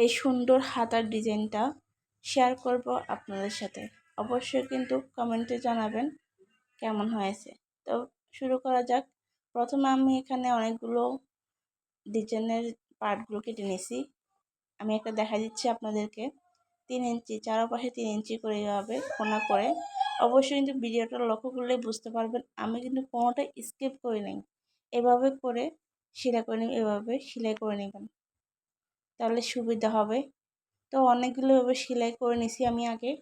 এই সুন্দর হাতার ডিজাইনটা শেয়ার করব আপনাদের সাথে। অবশ্যই কিন্তু কমেন্টে জানাবেন কেমন হয়েছে। তো শুরু করা যাক। প্রথমে আমি এখানে অনেকগুলো ডিজাইনের পার্টগুলো কেটে নিয়েছি। আমি একটা দেখা দিচ্ছি আপনাদেরকে। 3 ইঞ্চি চারপাশে 3 ইঞ্চি করে এভাবে কোনা করে। অবশ্যই কিন্তু ভিডিওটা লক্ষ্য করলে বুঝতে পারবেন আমি কিন্তু কোনোটা স্কিপ করি নাই। এভাবে করে সেলাই করে নেবেন, এভাবে সেলাই করে নেবেন, তাহলে সুবিধা হবে। তো অনেকগুলো এভাবে সেলাই করে নিছি আমি আগে।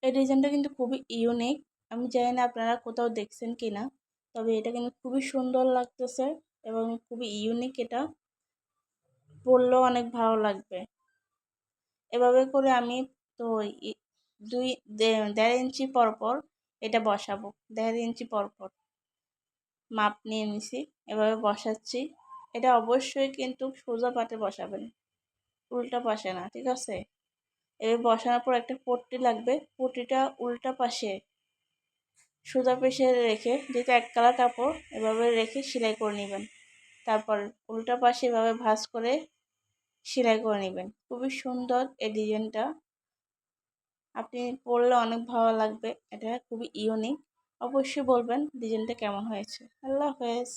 এই ডিজাইনটা কিন্তু খুবই ইউনিক। আমি জানি না আপনারা কোথাও দেখছেন কিনা, তবে এটা কিন্তু খুবই সুন্দর লাগতেছে এবং খুবই ইউনিক। এটা পরলেও অনেক ভালো লাগবে। এভাবে করে আমি তো দুই 1.5 ইঞ্চি পর পর এটা বসাবো। 1.5 ইঞ্চি পর পর মাপ নিয়ে নিছি, এভাবে বসাচ্ছি। এটা অবশ্যই কিন্তু সোজা পাটে বসাবেন, উল্টা পাশে না, ঠিক আছে? এভাবে বসানোর পর একটা পট্টি লাগবে। পট্টিটা উল্টা পাশে সোজা পাশে রেখে, যেটা এক কালার কাপড়, এভাবে রেখে সেলাই করে নেবেন। তারপর উল্টা পাশে এভাবে ভাঁজ করে সেলাই করে নেবেন। খুবই সুন্দর এই ডিজাইনটা, আপনি পরলে অনেক ভালো লাগবে। এটা খুবই ইউনিক। অবশ্যই বলবেন ডিজাইনটা কেমন হয়েছে। আল্লাহ হাফেজ।